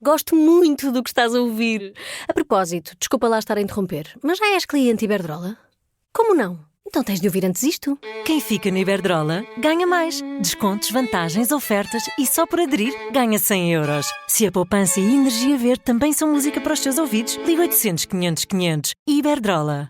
Gosto muito do que estás a ouvir. A propósito, desculpa lá estar a interromper, mas já és cliente Iberdrola? Como não? Então tens de ouvir antes isto. Quem fica na Iberdrola ganha mais. Descontos, vantagens, ofertas e só por aderir ganha 100 euros. Se a poupança e a energia verde também são música para os teus ouvidos, liga 800 500 500. Iberdrola.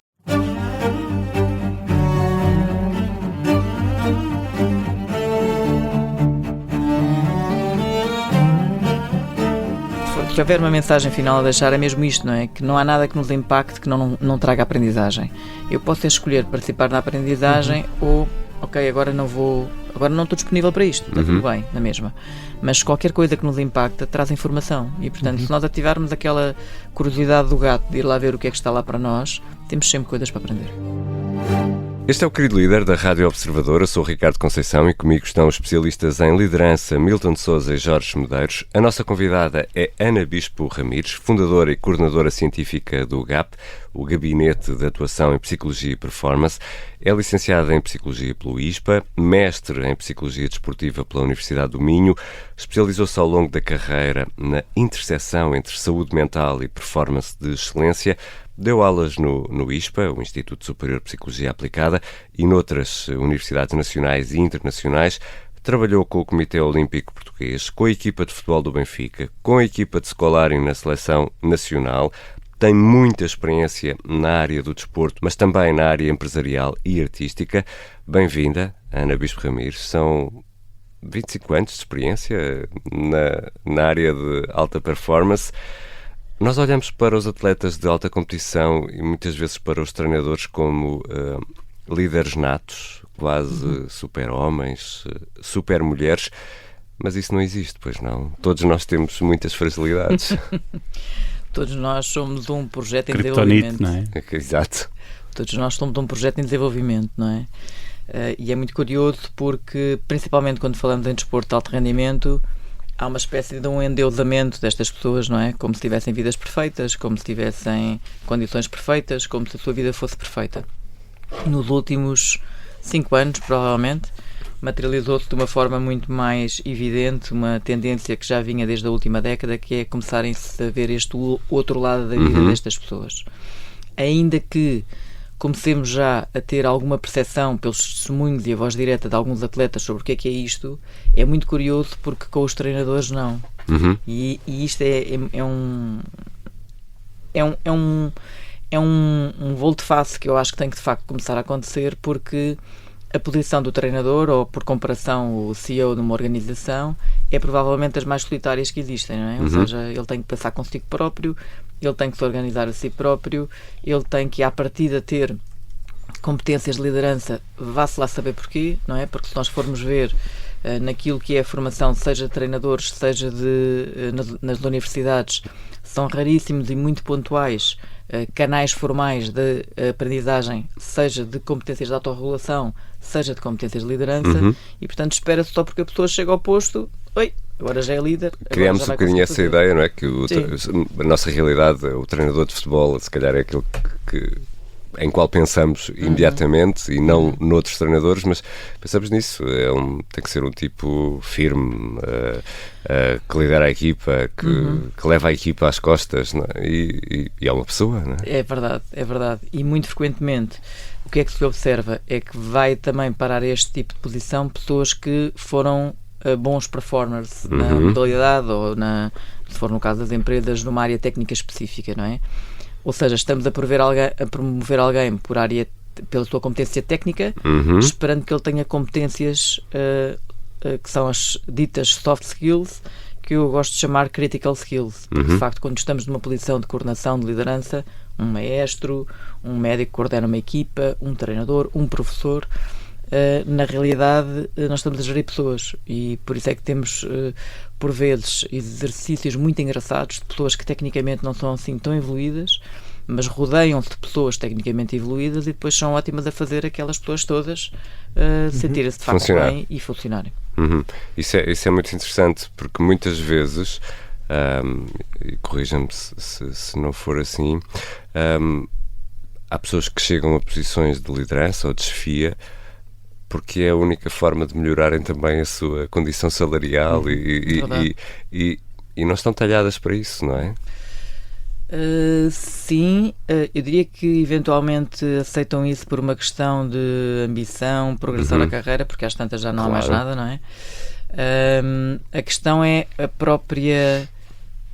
Se houver uma mensagem final a deixar é mesmo isto, não é? Que não há nada que nos impacte que não traga aprendizagem. Eu posso escolher participar na aprendizagem ou, ok, agora não estou disponível para isto, está tudo bem, na mesma. Mas qualquer coisa que nos impacta traz informação e, portanto, se nós ativarmos aquela curiosidade do gato de ir lá ver o que é que está lá para nós, temos sempre coisas para aprender. Este é o Querido Líder da Rádio Observadora. Sou o Ricardo Conceição e comigo estão os especialistas em liderança Milton de Sousa e Jorge Medeiros. A nossa convidada é Ana Bispo Ramires, fundadora e coordenadora científica do GAP, o Gabinete de Atuação em Psicologia e Performance. É licenciada em Psicologia pelo ISPA, mestre em Psicologia Desportiva pela Universidade do Minho, especializou-se ao longo da carreira na interseção entre saúde mental e performance de excelência. Deu aulas no ISPA, o Instituto Superior de Psicologia Aplicada, e noutras universidades nacionais e internacionais. Trabalhou com o Comitê Olímpico Português, com a equipa de futebol do Benfica, com a equipa de Scolari na Seleção Nacional. Tem muita experiência na área do desporto, mas também na área empresarial e artística. Bem-vinda, Ana Bispo Ramires. São 25 anos de experiência na área de alta performance. Nós olhamos para os atletas de alta competição e muitas vezes para os treinadores como líderes natos, quase super-homens, super-mulheres, mas isso não existe, pois não? Todos nós temos muitas fragilidades. Todos nós somos um projeto em desenvolvimento. Não é? Exato. Todos nós somos um projeto em desenvolvimento, não é? E é muito curioso porque, principalmente quando falamos em desporto de alto rendimento, há uma espécie de um endeusamento destas pessoas, não é? Como se tivessem vidas perfeitas, como se tivessem condições perfeitas, como se a sua vida fosse perfeita. Nos últimos 5 anos, provavelmente, materializou-se de uma forma muito mais evidente uma tendência que já vinha desde a última década, que é começarem-se a ver este outro lado da vida destas pessoas. Ainda que comecemos já a ter alguma percepção pelos testemunhos e a voz direta de alguns atletas sobre o que é isto, é muito curioso porque com os treinadores não. E isto é um volte-face que eu acho que tem que de facto começar a acontecer, porque a posição do treinador, ou por comparação o CEO de uma organização, é provavelmente das mais solitárias que existem, não é? Ou seja, ele tem que pensar consigo próprio, ele tem que se organizar a si próprio, ele tem que, à partida, ter competências de liderança, vá-se lá saber porquê, não é? Porque se nós formos ver naquilo que é a formação, seja de treinadores, seja nas universidades, são raríssimos e muito pontuais canais formais de aprendizagem, seja de competências de autorregulação, seja de competências de liderança, e portanto espera-se só porque a pessoa chega ao posto, agora já é líder. Criamos um bocadinho essa ideia, não é? Que a nossa realidade, o treinador de futebol, se calhar é aquele em qual pensamos imediatamente e não noutros treinadores, mas pensamos nisso. Tem que ser um tipo firme, que lidera a equipa, que leva a equipa às costas, não é? E é uma pessoa, não é? É verdade. E muito frequentemente o que é que se observa é que vai também parar este tipo de posição pessoas que foram bons performers na modalidade ou, se for no caso das empresas, numa área técnica específica, não é? Ou seja, estamos a promover alguém pela sua competência técnica, esperando que ele tenha competências que são as ditas soft skills, que eu gosto de chamar critical skills. Porque, de facto, quando estamos numa posição de coordenação, de liderança, um maestro, um médico que coordena uma equipa, um treinador, um professor, na realidade nós estamos a gerir pessoas, e por isso é que temos por vezes exercícios muito engraçados de pessoas que tecnicamente não são assim tão evoluídas, mas rodeiam-se de pessoas tecnicamente evoluídas e depois são ótimas a fazer aquelas pessoas todas sentirem-se de facto bem e funcionarem. Isso é muito interessante, porque muitas vezes, e corrija-me se não for assim, há pessoas que chegam a posições de liderança ou de chefia porque é a única forma de melhorarem também a sua condição salarial e e não estão talhadas para isso, não é? Sim, eu diria que eventualmente aceitam isso por uma questão de ambição, progressão na carreira, porque às tantas já não há mais nada, não é? A questão é a própria,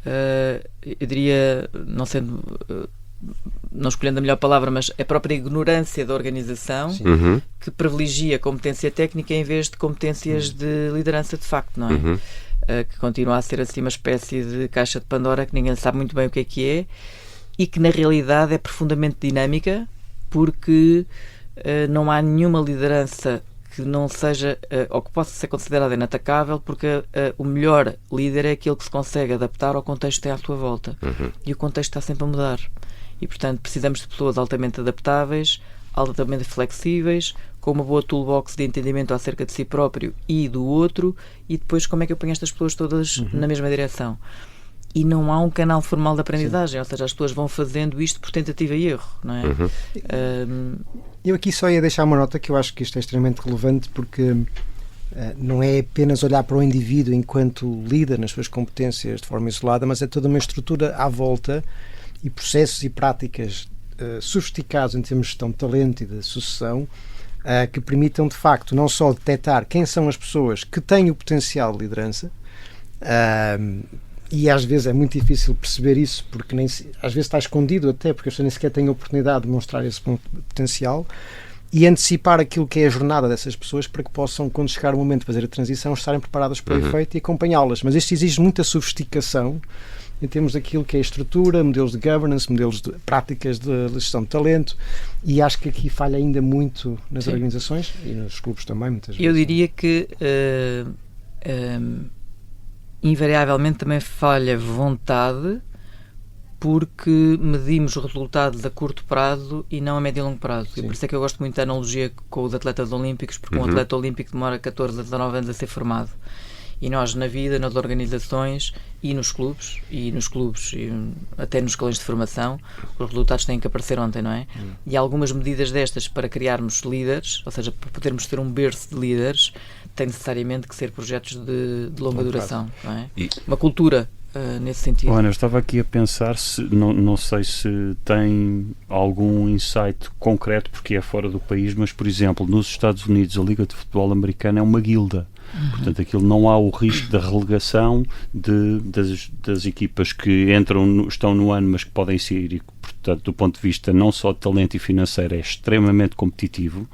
eu diria, não escolhendo a melhor palavra, mas a própria ignorância da organização que privilegia a competência técnica em vez de competências de liderança de facto, não é? Que continua a ser assim uma espécie de caixa de Pandora que ninguém sabe muito bem o que é e que na realidade é profundamente dinâmica, porque não há nenhuma liderança que não seja ou que possa ser considerada inatacável, porque o melhor líder é aquele que se consegue adaptar ao contexto que tem à sua volta, e o contexto está sempre a mudar, e portanto precisamos de pessoas altamente adaptáveis, altamente flexíveis, com uma boa toolbox de entendimento acerca de si próprio e do outro, e depois como é que eu ponho estas pessoas todas na mesma direção. E não há um canal formal de aprendizagem, ou seja, as pessoas vão fazendo isto por tentativa e erro, não é? Eu aqui só ia deixar uma nota que eu acho que isto é extremamente relevante, porque não é apenas olhar para o indivíduo enquanto líder nas suas competências de forma isolada, mas é toda uma estrutura à volta e processos e práticas sofisticados em termos de gestão de talento e de sucessão, que permitam de facto não só detectar quem são as pessoas que têm o potencial de liderança, e às vezes é muito difícil perceber isso, porque às vezes está escondido até, porque as pessoas nem sequer têm a oportunidade de mostrar esse potencial, e antecipar aquilo que é a jornada dessas pessoas para que possam, quando chegar o momento de fazer a transição, estarem preparadas para o efeito e acompanhá-las. Mas isto exige muita sofisticação em termos daquilo que é a estrutura, modelos de governance, modelos de práticas de gestão de talento, e acho que aqui falha ainda muito nas organizações e nos clubes também, muitas vezes. Eu diria que invariavelmente também falha vontade, porque medimos os resultados a curto prazo e não a médio e longo prazo. E por isso é que eu gosto muito da analogia com os atletas olímpicos, porque um atleta olímpico demora 14 a 19 anos a ser formado. E nós, na vida, nas organizações e nos clubes e até nos escalões de formação, os resultados têm que aparecer ontem, não é? E algumas medidas destas para criarmos líderes, ou seja, para podermos ter um berço de líderes, tem necessariamente que ser projetos de longa duração, não é? Uma cultura nesse sentido. Ana, eu estava aqui a pensar, não sei se tem algum insight concreto, porque é fora do país, mas, por exemplo, nos Estados Unidos, a Liga de Futebol Americana é uma guilda. Portanto, aquilo não há o risco da relegação das equipas que estão no ano, mas que podem sair, e, portanto, do ponto de vista não só de talento e financeiro, é extremamente competitivo,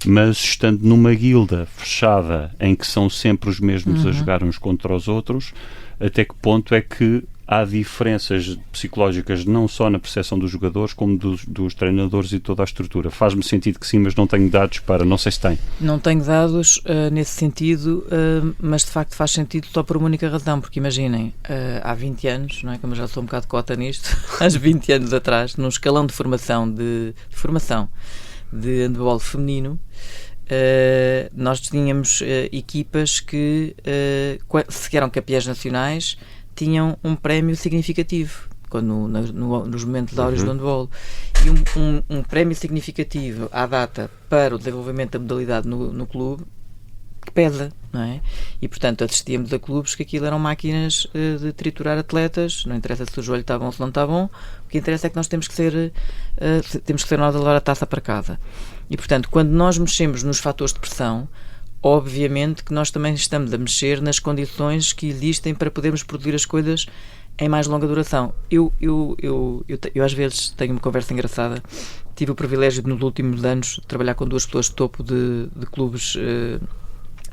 mas estando numa guilda fechada, em que são sempre os mesmos a jogar uns contra os outros, até que ponto é que há diferenças psicológicas não só na percepção dos jogadores, como dos treinadores e toda a estrutura? Faz-me sentido que sim, mas não tenho dados não sei se tem. Não tenho dados nesse sentido, mas de facto faz sentido só por uma única razão, porque imaginem, há 20 anos, não é, como eu já sou um bocado cota nisto, há 20 anos atrás, num escalão de formação de handball feminino, nós tínhamos equipas que, se eram campeãs nacionais, tinham um prémio significativo nos momentos áureos do handball, e um prémio significativo à data para o desenvolvimento da modalidade no clube, que pesa, não é? E portanto assistíamos a clubes que aquilo eram máquinas de triturar atletas, não interessa se o joelho está bom ou se não está bom, o que interessa é que nós temos que ser nós a levar a taça para casa. E portanto, quando nós mexemos nos fatores de pressão, obviamente que nós também estamos a mexer nas condições que existem para podermos produzir as coisas em mais longa duração. Eu às vezes tenho uma conversa engraçada. Tive o privilégio de, nos últimos anos, trabalhar com 2 pessoas de topo de clubes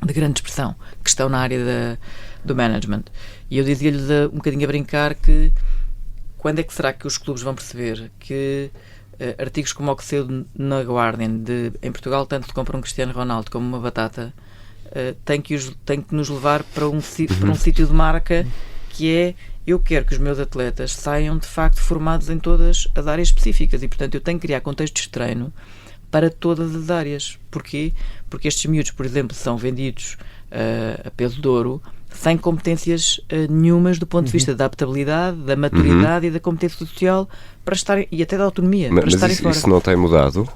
de grande expressão, que estão na área do management. E eu dizia-lhes um bocadinho a brincar que quando é que será que os clubes vão perceber que artigos como o que saiu na Guardian em Portugal tanto se compra um Cristiano Ronaldo como uma batata, tem que nos levar para um sítio de marca, que é: eu quero que os meus atletas saiam de facto formados em todas as áreas específicas, e portanto eu tenho que criar contextos de treino para todas as áreas. Porquê? Porque estes miúdos, por exemplo, são vendidos a peso de ouro sem competências nenhumas do ponto de vista da adaptabilidade, da maturidade e da competência social para estarem, e até da autonomia, para estarem fora. Isso não tem mudado?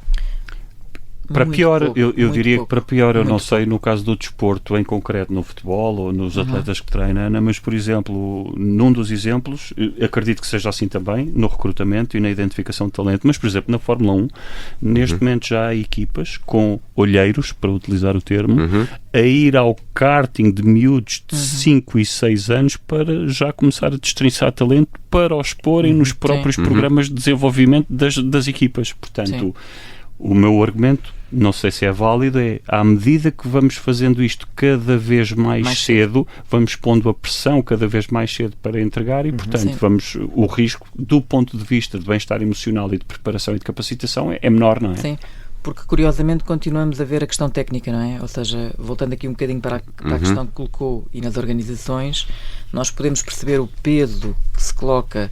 Para Muito pior, pouco, eu muito diria pouco, que para pior, eu muito não sei no caso do desporto em concreto, no futebol ou nos atletas que treina, Ana, mas por exemplo, num dos exemplos, acredito que seja assim também, no recrutamento e na identificação de talento, mas por exemplo, na Fórmula 1, neste momento já há equipas com olheiros, para utilizar o termo, a ir ao karting de miúdos de 5 e 6 anos para já começar a destrinçar talento para os exporem nos próprios programas de desenvolvimento das equipas. Portanto, o meu argumento, não sei se é válido, é à medida que vamos fazendo isto cada vez mais cedo, vamos pondo a pressão cada vez mais cedo para entregar e, portanto, o risco do ponto de vista de bem-estar emocional e de preparação e de capacitação é menor, não é? Sim. Porque, curiosamente, continuamos a ver a questão técnica, não é? Ou seja, voltando aqui um bocadinho para a questão que colocou e nas organizações, nós podemos perceber o peso que se coloca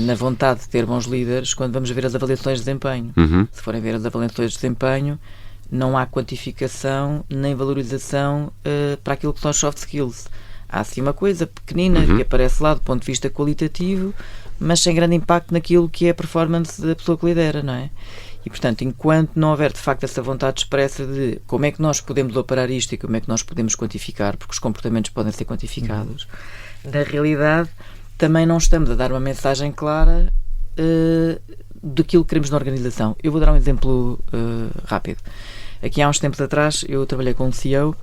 na vontade de ter bons líderes quando vamos ver as avaliações de desempenho. Se forem ver as avaliações de desempenho, não há quantificação nem valorização para aquilo que são as soft skills. Há assim uma coisa pequenina que aparece lá do ponto de vista qualitativo, mas sem grande impacto naquilo que é a performance da pessoa que lidera, não é? E, portanto, enquanto não houver de facto essa vontade expressa de como é que nós podemos operar isto e como é que nós podemos quantificar, porque os comportamentos podem ser quantificados, na realidade também não estamos a dar uma mensagem clara daquilo que queremos na organização. Eu vou dar um exemplo rápido. Aqui há uns tempos atrás eu trabalhei com um CEO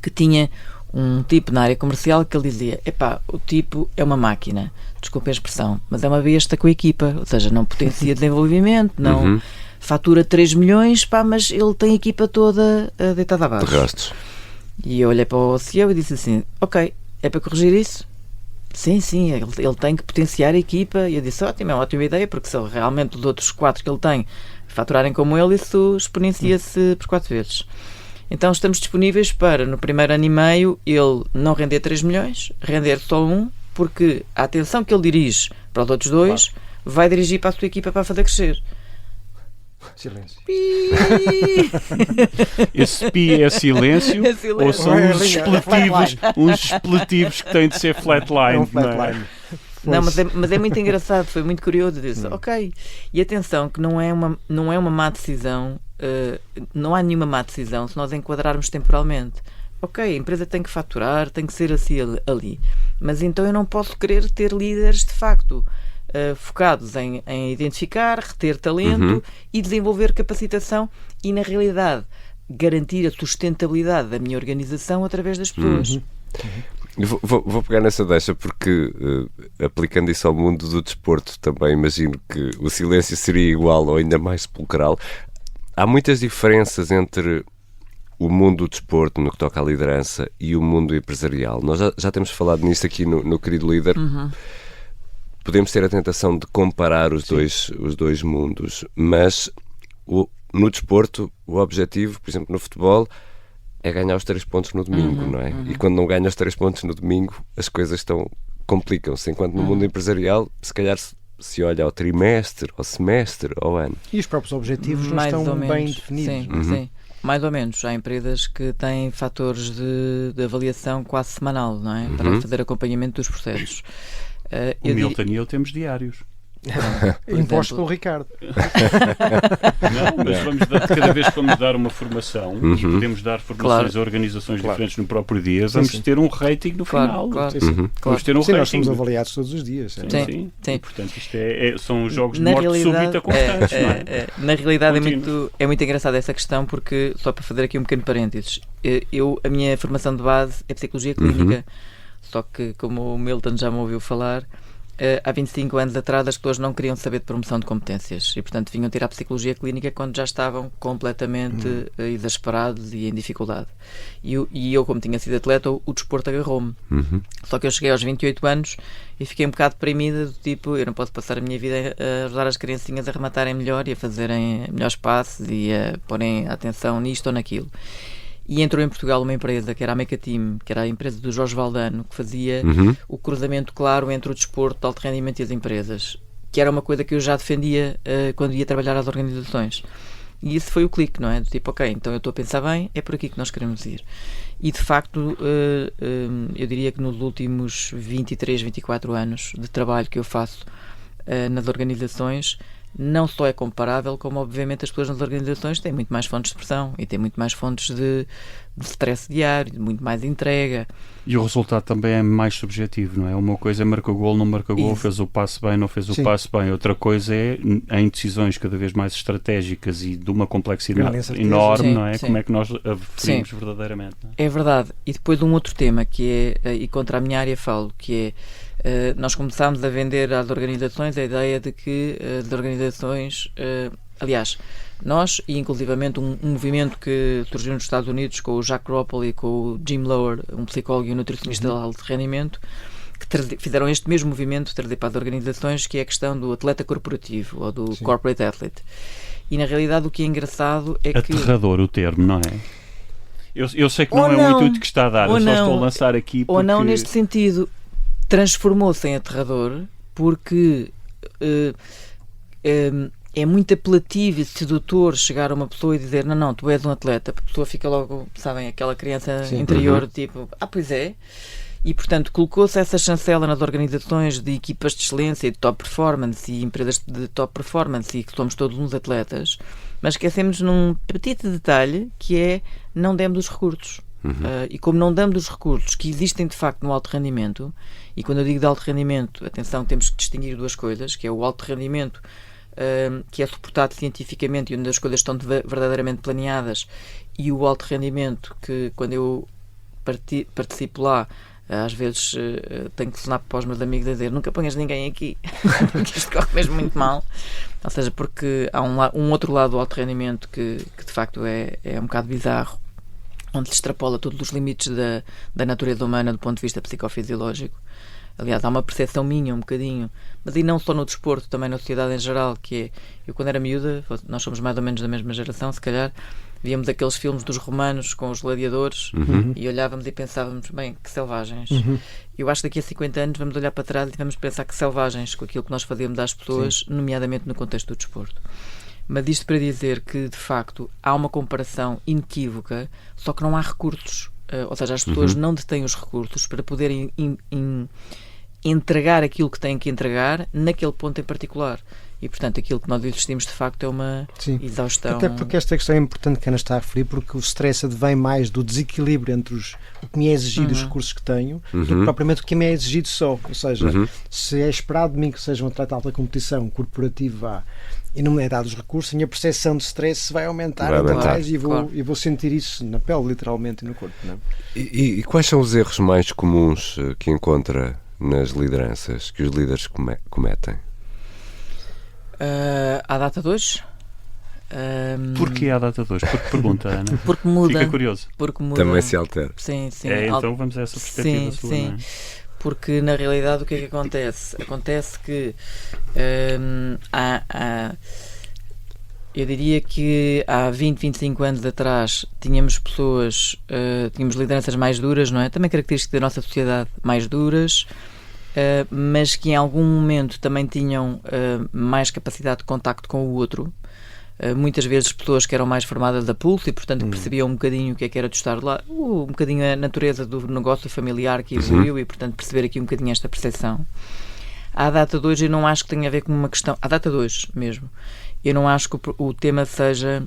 que tinha um tipo na área comercial que ele dizia, o tipo é uma máquina, desculpe a expressão, mas é uma besta com a equipa, ou seja, não potencia desenvolvimento, não fatura 3 milhões, mas ele tem a equipa toda deitada abaixo. De rastros. E eu olhei para o CEO e disse assim, ok, é para corrigir isso? Sim, ele tem que potenciar a equipa. E eu disse, ótimo, é uma ótima ideia, porque se realmente os outros 4 que ele tem faturarem como ele, isso exponencia-se por 4 vezes. Então estamos disponíveis para, no primeiro ano e meio, ele não render 3 milhões, render só 1, porque a atenção que ele dirige para os outros 2 vai dirigir para a sua equipa para fazer crescer. Silêncio. Esse pi é silêncio, ou são uns expletivos que têm de ser flatline? É um flatline. Não, mas é muito engraçado, foi muito curioso. Eu disse, ok. E atenção, que não é uma má decisão, não há nenhuma má decisão se nós enquadrarmos temporalmente. Ok, a empresa tem que faturar, tem que ser assim ali. Mas então eu não posso querer ter líderes de facto focados em identificar, reter talento e desenvolver capacitação e, na realidade, garantir a sustentabilidade da minha organização através das pessoas. Vou pegar nessa deixa porque, aplicando isso ao mundo do desporto, também imagino que o silêncio seria igual ou ainda mais sepulcral. Há muitas diferenças entre o mundo do desporto, no que toca à liderança, e o mundo empresarial. Nós já temos falado nisso aqui no Querido Líder. Podemos ter a tentação de comparar os dois mundos, mas no desporto, o objetivo, por exemplo, no futebol, é ganhar os 3 pontos no domingo, não é? E quando não ganha os 3 pontos no domingo, as coisas complicam-se. Enquanto no mundo empresarial, se calhar se olha ao trimestre, ao semestre, ao ano. E os próprios objetivos não Mais estão ou bem menos, definidos. Sim. Mais ou menos. Há empresas que têm fatores de avaliação quase semanal, não é? Para fazer acompanhamento dos processos. O Milton e eu temos diários. Imposto pelo Ricardo. Não, mas cada vez que vamos dar uma formação e podemos dar formações a organizações diferentes no próprio dia, vamos ter um rating no final. Vamos ter um Sim, rating. nós somos avaliados todos os dias. Sim. E, portanto, isto são jogos de morte súbita constantes. Na realidade é muito engraçada essa questão, porque, só para fazer aqui um pequeno parênteses, a minha formação de base é Psicologia Clínica, só que, como o Milton já me ouviu falar, há 25 anos atrás as pessoas não queriam saber de promoção de competências e, portanto, vinham tirar a Psicologia Clínica quando já estavam completamente exasperados e em dificuldade. E eu, como tinha sido atleta, o desporto agarrou-me. Só que eu cheguei aos 28 anos e fiquei um bocado deprimida, do tipo, eu não posso passar a minha vida a ajudar as criancinhas a rematarem melhor e a fazerem melhores passes e a porem atenção nisto ou naquilo. E entrou em Portugal uma empresa que era a Meca Team, que era a empresa do Jorge Valdano, que fazia o cruzamento claro entre o desporto de alto rendimento e as empresas, que era uma coisa que eu já defendia quando ia trabalhar às organizações. E isso foi o clique, não é? Do tipo, ok, então eu estou a pensar bem, é por aqui que nós queremos ir. E de facto, eu diria que nos últimos 23, 24 anos de trabalho que eu faço nas organizações, não só é comparável, como obviamente as pessoas nas organizações têm muito mais fontes de pressão e têm muito mais fontes de stress diário, de muito mais entrega. E o resultado também é mais subjetivo, não é? Uma coisa é marca gol, não marca gol, fez o passe bem, não fez o passe bem. Outra coisa é, em decisões cada vez mais estratégicas e de uma complexidade enorme, não é? Como é que nós a preferimos verdadeiramente. Não é? É verdade. E depois um outro tema que é, e contra a minha área falo, que é, nós começámos a vender às organizações a ideia de que as organizações, aliás, nós, e inclusivamente um movimento que surgiu nos Estados Unidos com o Jack Ropel e com o Jim Lower, um psicólogo e um nutricionista de alto rendimento, que fizeram este mesmo movimento trazer para as organizações, que é a questão do atleta corporativo ou do corporate athlete. E na realidade o que é engraçado é que... Aterrador o termo, não é? Eu sei que não é um intuito que está a dar, eu só estou a lançar aqui porque... Ou não neste sentido, transformou-se em aterrador porque... é muito apelativo e sedutor chegar a uma pessoa e dizer não, tu és um atleta. A pessoa fica logo, sabem, aquela criança interior, tipo, pois é. E, portanto, colocou-se essa chancela nas organizações de equipas de excelência e de top performance e empresas de top performance e que somos todos uns atletas, mas esquecemos num petite detalhe que é não demos os recursos. E como não damos os recursos que existem de facto no alto rendimento, e quando eu digo de alto rendimento, atenção, temos que distinguir duas coisas, que é o alto rendimento que é suportado cientificamente e onde as coisas estão verdadeiramente planeadas, e o alto rendimento que quando eu participo lá, às vezes tenho que telefonar para os meus amigos a dizer nunca ponhas ninguém aqui porque isto corre mesmo muito mal, ou seja, porque há um outro lado do alto rendimento que de facto é um bocado bizarro, onde se extrapola todos os limites da natureza humana do ponto de vista psicofisiológico. Aliás, há uma percepção minha um bocadinho, mas e não só no desporto, também na sociedade em geral, que é, eu quando era miúda, nós somos mais ou menos da mesma geração, se calhar, víamos aqueles filmes dos romanos com os gladiadores e olhávamos e pensávamos, bem, que selvagens. Eu acho que daqui a 50 anos vamos olhar para trás e vamos pensar que selvagens com aquilo que nós fazíamos às pessoas, nomeadamente no contexto do desporto. Mas isto para dizer que, de facto, há uma comparação inequívoca, só que não há recursos. Ou seja, as pessoas não detêm os recursos para poderem entregar aquilo que têm que entregar naquele ponto em particular. E, portanto, aquilo que nós existimos, de facto, é uma exaustão. Até porque esta questão é importante que a Ana está a referir, porque o stress advém mais do desequilíbrio entre o que me é exigido e os recursos que tenho, do que propriamente o que me é exigido só. Ou seja, se é esperado de mim que seja um atleta de alta competição, corporativo, e não me é dado os recursos, a minha percepção de stress vai aumentar ainda mais e vou sentir isso na pele, literalmente, e no corpo. Não é? E quais são os erros mais comuns que encontra nas lideranças, que os líderes cometem? À data de hoje? Porquê à data de hoje? Porque pergunta, Ana. Porque muda. Fica curioso. Porque muda. Também se altera. Sim. Então vamos a essa perspectiva sua. Sim. Não é? Porque na realidade o que é que acontece? Acontece que eu diria que há 20, 25 anos atrás tínhamos pessoas, tínhamos lideranças mais duras, não é? Também característica da nossa sociedade, mais duras, mas que em algum momento também tinham mais capacidade de contacto com o outro. Muitas vezes pessoas que eram mais formadas a pulso e, portanto, percebiam um bocadinho o que é que era de estar lá, um bocadinho a natureza do negócio familiar que evoluiu e, portanto, perceber aqui um bocadinho esta percepção. À data de hoje, eu não acho que tenha a ver com uma questão... À data de hoje mesmo, eu não acho que o tema seja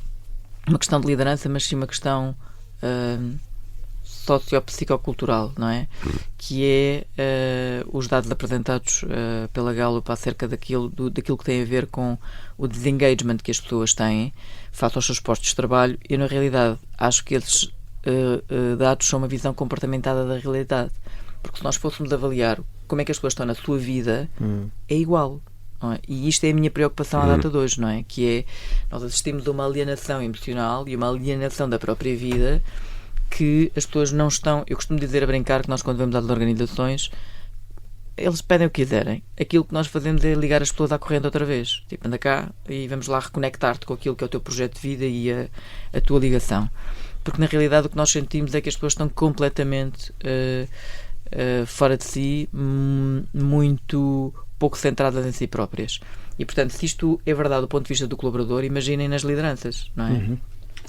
uma questão de liderança, mas sim uma questão socio-psicocultural, não é? Que é os dados apresentados pela Gallup acerca daquilo que tem a ver com o disengagement que as pessoas têm face aos seus postos de trabalho. Eu, na realidade, acho que esses dados são uma visão comportamentada da realidade. Porque se nós fôssemos avaliar como é que as pessoas estão na sua vida, é igual. Não é? E isto é a minha preocupação à data de hoje, não é? Que é, nós assistimos a uma alienação emocional e uma alienação da própria vida que as pessoas não estão... Eu costumo dizer a brincar que nós, quando vamos às organizações, eles pedem o que quiserem. Aquilo que nós fazemos é ligar as pessoas à corrente outra vez. Tipo, anda cá e vamos lá reconectar-te com aquilo que é o teu projeto de vida e a tua ligação. Porque, na realidade, o que nós sentimos é que as pessoas estão completamente fora de si, muito pouco centradas em si próprias. E, portanto, se isto é verdade do ponto de vista do colaborador, imaginem nas lideranças, não é?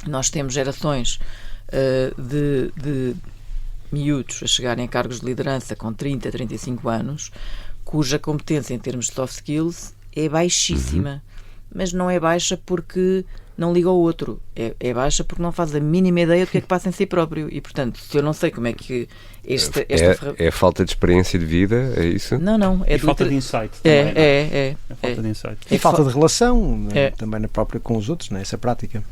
Nós temos gerações de miúdos a chegarem a cargos de liderança com 30, 35 anos, cuja competência em termos de soft skills é baixíssima. mas não é baixa porque não liga ao outro. É baixa porque não faz a mínima ideia do que é que passa em si próprio. E, portanto, se eu não sei como é que É falta de experiência de vida, é isso? Não. É falta de insight também. É falta de insight. E falta de relação também na própria com os outros, essa prática.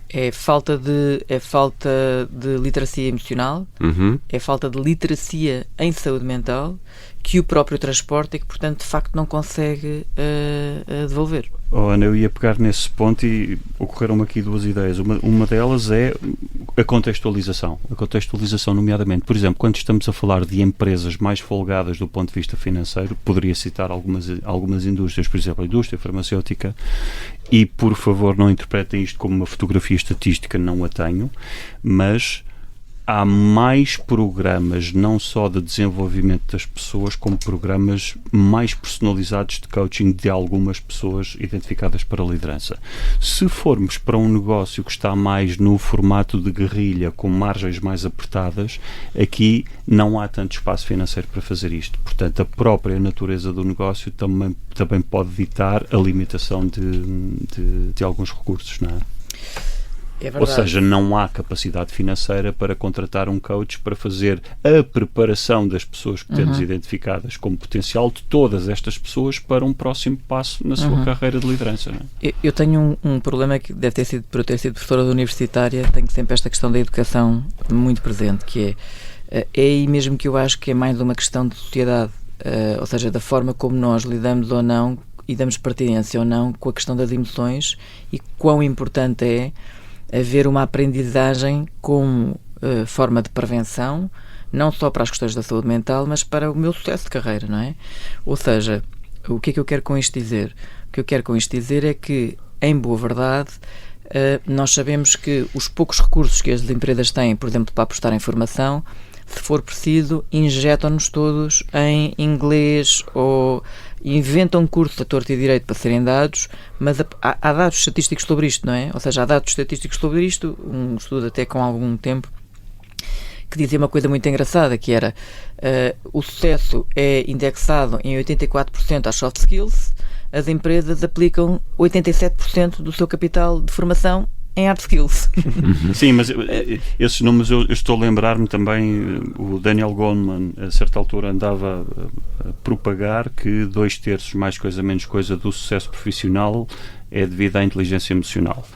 É falta de literacia emocional, é falta de literacia em saúde mental que o próprio transporta e que, portanto, de facto não consegue devolver. Ana, eu ia pegar nesse ponto e ocorreram-me aqui duas ideias. Uma delas é a contextualização. A contextualização, nomeadamente, por exemplo, quando estamos a falar de empresas mais folgadas do ponto de vista financeiro, poderia citar algumas indústrias, por exemplo, a indústria farmacêutica, e, por favor, não interpretem isto como uma fotografia estatística, não a tenho, mas há mais programas, não só de desenvolvimento das pessoas, como programas mais personalizados de coaching de algumas pessoas identificadas para a liderança. Se formos para um negócio que está mais no formato de guerrilha, com margens mais apertadas, aqui não há tanto espaço financeiro para fazer isto. Portanto, a própria natureza do negócio também pode ditar a limitação de alguns recursos, não é? Ou seja, não há capacidade financeira para contratar um coach para fazer a preparação das pessoas que temos identificadas como potencial de todas estas pessoas para um próximo passo na sua carreira de liderança. Não é? Eu tenho um problema que deve ter sido por eu ter sido professora universitária, tenho sempre esta questão da educação muito presente, que é aí mesmo que eu acho que é mais uma questão de sociedade, ou seja, da forma como nós lidamos ou não e damos pertinência ou não com a questão das emoções e quão importante é haver uma aprendizagem como forma de prevenção, não só para as questões da saúde mental, mas para o meu sucesso de carreira, não é? Ou seja, o que é que eu quero com isto dizer? O que eu quero com isto dizer é que, em boa verdade, nós sabemos que os poucos recursos que as empresas têm, por exemplo, para apostar em formação, se for preciso, injetam-nos todos em inglês ou inventam cursos a torto e direito para serem dados, mas há dados estatísticos sobre isto, não é? Ou seja, há dados estatísticos sobre isto, um estudo até com algum tempo, que dizia uma coisa muito engraçada, que era o sucesso é indexado em 84% às soft skills, as empresas aplicam 87% do seu capital de formação em hard skills. Sim, mas esses números eu estou a lembrar-me também, o Daniel Goleman a certa altura andava a propagar que 2/3 mais coisa menos coisa do sucesso profissional é devido à inteligência emocional.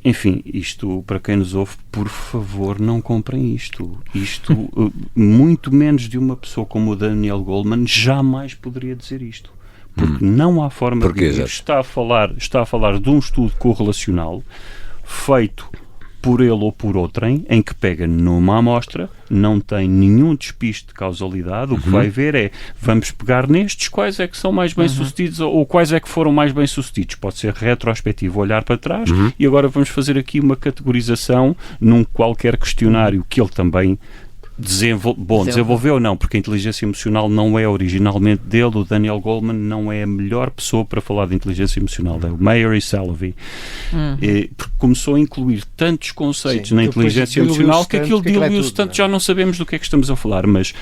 Enfim, isto, para quem nos ouve, por favor, não comprem isto. Isto, muito menos de uma pessoa como o Daniel Goleman jamais poderia dizer isto. Porque não há forma de dizer. Está a falar de um estudo correlacional feito por ele ou por outrem, em que pega numa amostra, não tem nenhum despiste de causalidade, o que vai ver é, vamos pegar nestes, quais é que são mais bem-sucedidos ou quais é que foram mais bem-sucedidos. Pode ser retrospectivo, olhar para trás, e agora vamos fazer aqui uma categorização num qualquer questionário que ele também desenvolveu ou não, porque a inteligência emocional não é originalmente dele, o Daniel Goleman não é a melhor pessoa para falar de inteligência emocional, é o Mayer e Salovey, porque começou a incluir tantos conceitos na inteligência emocional que aquilo diluiu-se tanto, já não sabemos do que é que estamos a falar, mas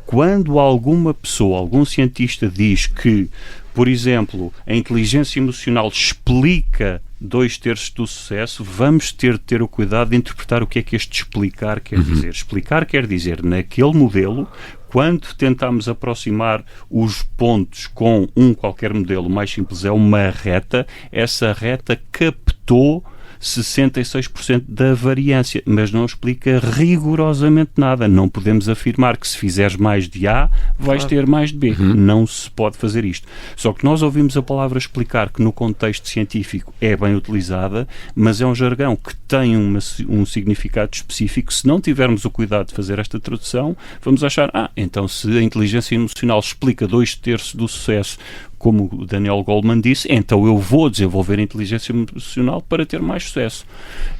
quando alguma pessoa, algum cientista diz que, por exemplo, a inteligência emocional explica 2/3 do sucesso, vamos ter o cuidado de interpretar o que é que este explicar quer dizer. Explicar quer dizer, naquele modelo, quando tentamos aproximar os pontos com qualquer modelo mais simples, é uma reta, essa reta captou 66% da variância, mas não explica rigorosamente nada. Não podemos afirmar que se fizeres mais de A, vais ter mais de B. Não se pode fazer isto. Só que nós ouvimos a palavra explicar, que no contexto científico é bem utilizada, mas é um jargão que tem um significado específico. Se não tivermos o cuidado de fazer esta tradução, vamos achar, então se a inteligência emocional explica 2/3 do sucesso, como o Daniel Goleman disse, então eu vou desenvolver inteligência emocional para ter mais sucesso.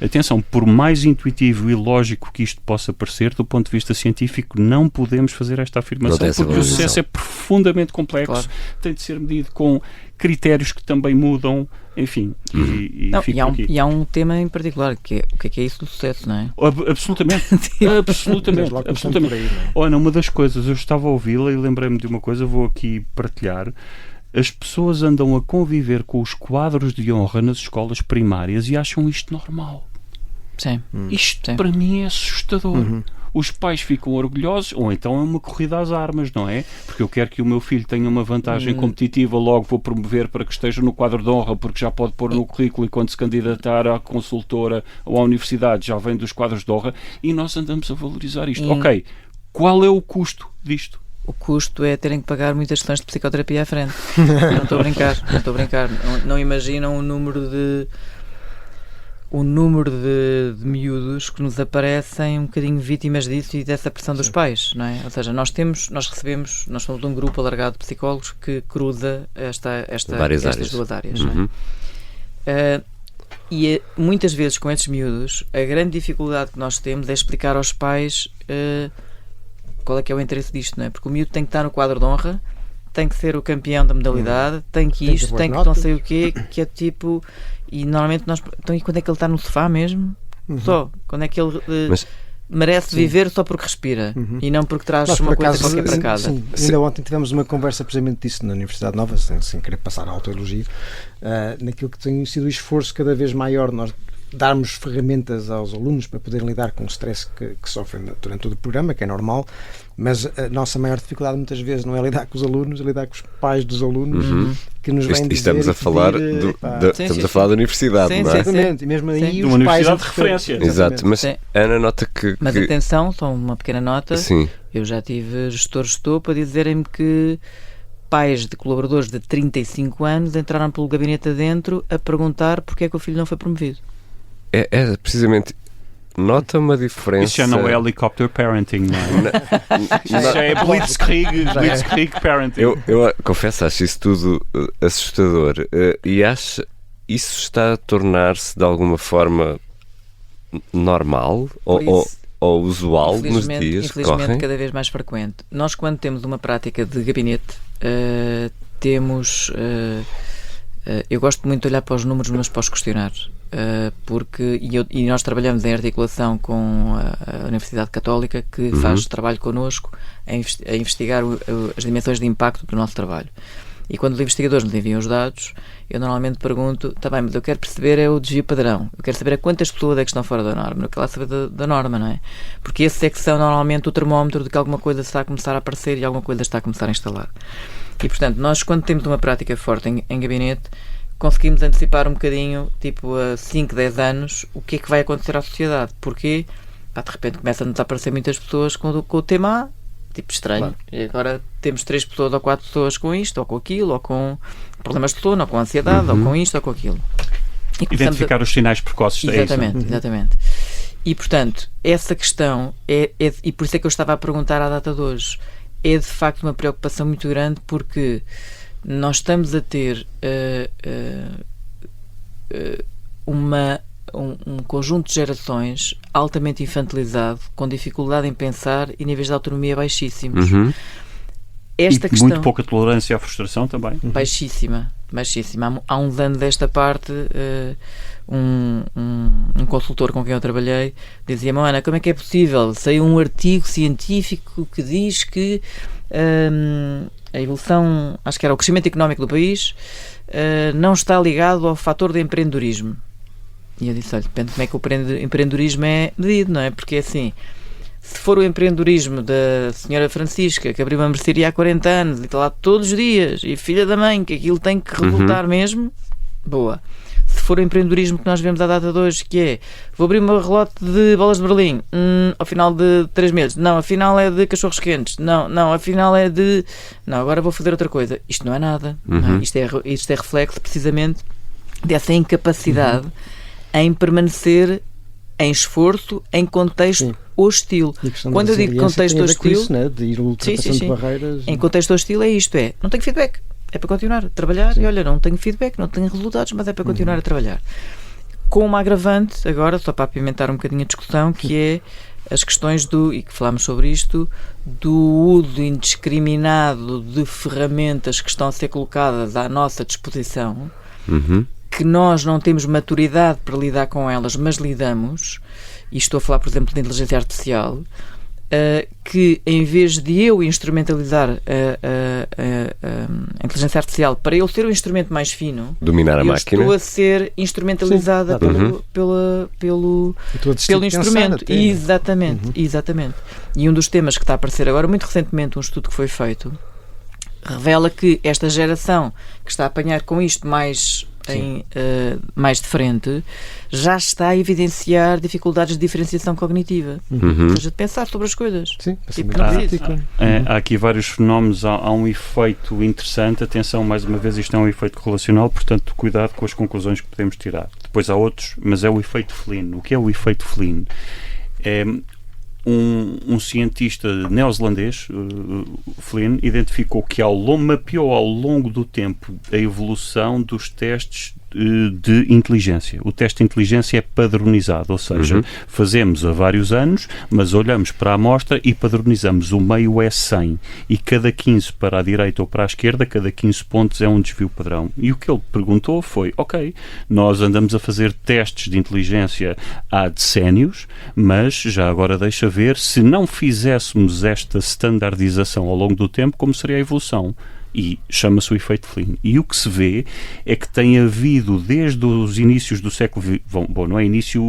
Atenção, por mais intuitivo e lógico que isto possa parecer, do ponto de vista científico, não podemos fazer esta afirmação, porque o sucesso é profundamente complexo, tem de ser medido com critérios que também mudam, enfim. E há um tema em particular, que é o que é isso do sucesso, não é? Absolutamente. Olha, uma das coisas, eu estava a ouvi-la e lembrei-me de uma coisa, vou aqui partilhar. As pessoas andam a conviver com os quadros de honra nas escolas primárias e acham isto normal. Sim. Isto, Sim. para mim, é assustador. Os pais ficam orgulhosos, ou então é uma corrida às armas, não é? Porque eu quero que o meu filho tenha uma vantagem competitiva, logo vou promover para que esteja no quadro de honra, porque já pode pôr no currículo e quando se candidatar à consultora ou à universidade já vem dos quadros de honra, e nós andamos a valorizar isto. Ok, qual é o custo disto? O custo é terem que pagar muitas sessões de psicoterapia à frente. Não estou a brincar. Não imaginam o número de miúdos que nos aparecem um bocadinho vítimas disso e dessa pressão dos pais, não é? Ou seja, nós somos de um grupo alargado de psicólogos que cruza estas duas áreas, não é? E muitas vezes com estes miúdos, a grande dificuldade que nós temos é explicar aos pais qual é que é o interesse disto, não é? Porque o miúdo tem que estar no quadro de honra, tem que ser o campeão da modalidade, tem que isto, tem que não sei o quê, que é tipo... E normalmente então, e quando é que ele está no sofá mesmo? Só. Quando é que ele merece viver só porque respira e não porque traz uma coisa qualquer para casa? Sim. Ainda ontem tivemos uma conversa precisamente disso na Universidade Nova, sem querer passar a autoelogio, naquilo que tem sido o esforço cada vez maior nós darmos ferramentas aos alunos para poderem lidar com o stress que sofrem durante todo o programa, que é normal, mas a nossa maior dificuldade muitas vezes não é lidar com os alunos, é lidar com os pais dos alunos que nos vêm dizer... Estamos a falar estamos a falar da universidade, não é? Exatamente, e mesmo aí de os uma pais... universidade de referência. Exato, mas Ana nota que... Mas atenção, só uma pequena nota, Sim. Eu já tive gestores de topo a dizerem-me que pais de colaboradores de 35 anos entraram pelo gabinete adentro a perguntar porque é que o filho não foi promovido. É precisamente... Nota uma diferença... Isso já não é helicopter parenting, não é? Isso já é blitzkrieg parenting. Eu confesso, acho isso tudo assustador. E acho isso está a tornar-se de alguma forma normal ou usual nos dias que correm? Infelizmente cada vez mais frequente. Nós, quando temos uma prática de gabinete, temos... eu gosto muito de olhar para os números, mas para os questionários. E nós trabalhamos em articulação com a Universidade Católica, que faz trabalho connosco a investigar as dimensões de impacto do nosso trabalho. E quando os investigadores nos enviam os dados, eu normalmente pergunto, está bem, mas eu quero perceber o desvio padrão, eu quero saber a quantas pessoas é que estão fora da norma, eu quero lá saber da norma, não é? Porque esses é que são normalmente o termómetro de que alguma coisa está a começar a aparecer e alguma coisa está a começar a instalar. E portanto, nós quando temos uma prática forte em gabinete, conseguimos antecipar um bocadinho, tipo a 5, 10 anos, o que é que vai acontecer à sociedade. Porque de repente começam-nos a aparecer muitas pessoas com o tema A, tipo estranho. Claro. E agora temos 3 pessoas ou 4 pessoas com isto, ou com aquilo, ou com problemas de sono, ou com ansiedade, ou com isto, ou com aquilo. E identificar os sinais precoces. Exatamente. E portanto, essa questão, e por isso é que eu estava a perguntar à data de hoje, é de facto uma preocupação muito grande, porque nós estamos a ter um conjunto de gerações altamente infantilizado, com dificuldade em pensar e níveis de autonomia baixíssimos. Esta questão, muito pouca tolerância à frustração também. Baixíssima. Há uns anos desta parte, um consultor com quem eu trabalhei dizia-me: Ana, como é que é possível? Saiu um artigo científico que diz que a evolução, acho que era o crescimento económico do país, não está ligado ao fator de empreendedorismo. E eu disse, olha, depende de como é que o empreendedorismo é medido, não é? Porque assim, se for o empreendedorismo da senhora Francisca, que abriu uma mercearia há 40 anos e está lá todos os dias, e filha da mãe, que aquilo tem que resultar mesmo, boa. Se for o empreendedorismo que nós vemos à data de hoje, que é, vou abrir uma relote de bolas de Berlim, ao final de 3 meses, não, afinal é de cachorros quentes, não, afinal é de... Não, agora vou fazer outra coisa. Isto não é nada. Não é? Isto é reflexo precisamente dessa incapacidade em permanecer em esforço, em contexto hostil. Quando eu digo contexto hostil... Isso, né? De ir ultrapassando barreiras... Em contexto hostil é isto, não tenho feedback. É para continuar a trabalhar e olha, não tenho feedback, não tenho resultados, mas é para continuar a trabalhar. Com uma agravante, agora, só para apimentar um bocadinho a discussão, que é as questões e que falámos sobre isto, do uso indiscriminado de ferramentas que estão a ser colocadas à nossa disposição, que nós não temos maturidade para lidar com elas, mas lidamos, e estou a falar, por exemplo, de inteligência artificial, que em vez de eu instrumentalizar a inteligência artificial para eu ser um instrumento mais fino, dominar a eu máquina, estou a ser instrumentalizada pelo instrumento. Exatamente. E um dos temas que está a aparecer agora, muito recentemente, um estudo que foi feito, revela que esta geração que está a apanhar com isto mais de frente, já está a evidenciar dificuldades de diferenciação cognitiva. Ou seja, de pensar sobre as coisas. Sim, há aqui vários fenómenos, há um efeito interessante, atenção, mais uma vez, isto é um efeito correlacional, portanto, cuidado com as conclusões que podemos tirar. Depois há outros, mas é o efeito Flynn. O que é o efeito Flynn? É um cientista neozelandês, Flynn, identificou que mapeou ao longo do tempo a evolução dos testes de inteligência. O teste de inteligência é padronizado, ou seja, fazemos há vários anos, mas olhamos para a amostra e padronizamos. O meio é 100 e cada 15 para a direita ou para a esquerda, cada 15 pontos é um desvio padrão. E o que ele perguntou foi, ok, nós andamos a fazer testes de inteligência há decénios, mas já agora deixa ver, se não fizéssemos esta standardização ao longo do tempo, como seria a evolução? E chama-se o efeito Flynn. E o que se vê é que tem havido, desde os inícios do século XX, bom, não é início,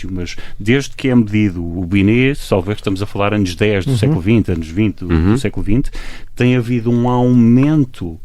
mas desde que é medido o Binet, salvo que estamos a falar anos 10 do século XX, anos 20 do século XX, tem havido um aumento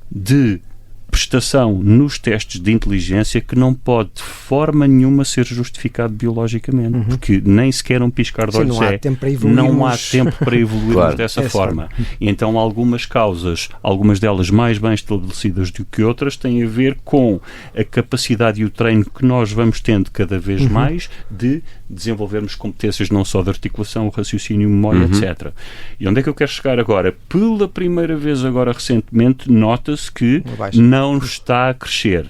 de prestação nos testes de inteligência que não pode de forma nenhuma ser justificado biologicamente, porque nem sequer um piscar de olhos não há tempo para evoluirmos claro, dessa forma. E então algumas causas, algumas delas mais bem estabelecidas do que outras, têm a ver com a capacidade e o treino que nós vamos tendo cada vez mais de desenvolvermos competências não só de articulação, raciocínio, memória, etc. E onde é que eu quero chegar agora? Pela primeira vez agora recentemente, nota-se que não está a crescer.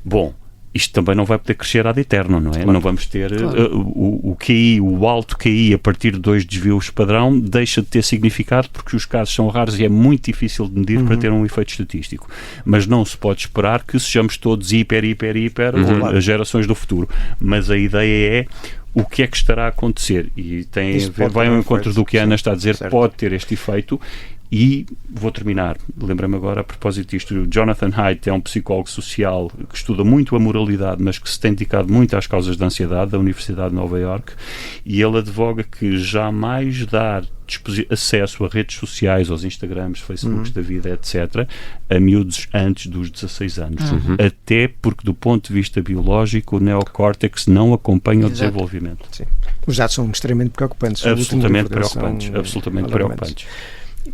Bom, isto também não vai poder crescer ad eterno, não é? Claro. Não vamos ter o QI, o alto QI a partir de 2 desvios padrão deixa de ter significado porque os casos são raros e é muito difícil de medir para ter um efeito estatístico. Mas não se pode esperar que sejamos todos hiper as gerações do futuro. Mas a ideia é o que é que estará a acontecer e vai ao encontro do que a Ana está a dizer, pode ter este efeito. E vou terminar, lembra-me agora a propósito disto, Jonathan Haidt é um psicólogo social que estuda muito a moralidade, mas que se tem dedicado muito às causas da ansiedade, da Universidade de Nova Iorque, e ele advoga que jamais dar acesso a redes sociais, aos Instagrams, Facebooks da vida, etc., a miúdos antes dos 16 anos. Até porque, do ponto de vista biológico, o neocórtex não acompanha o desenvolvimento. Sim. Os dados são extremamente preocupantes. Absolutamente preocupantes.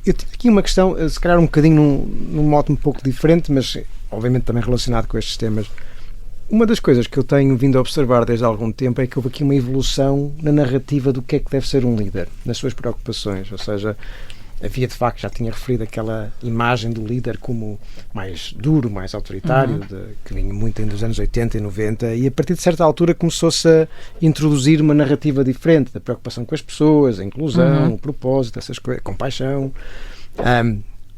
Eu tive aqui uma questão, se calhar um bocadinho num modo um pouco diferente, mas obviamente também relacionado com estes temas. Uma das coisas que eu tenho vindo a observar desde há algum tempo é que houve aqui uma evolução na narrativa do que é que deve ser um líder, nas suas preocupações, ou seja, havia de facto, já tinha referido aquela imagem do líder como mais duro, mais autoritário, que vinha muito dos anos 80 e 90, e a partir de certa altura começou-se a introduzir uma narrativa diferente da preocupação com as pessoas, a inclusão, o propósito, essas coisas, a compaixão,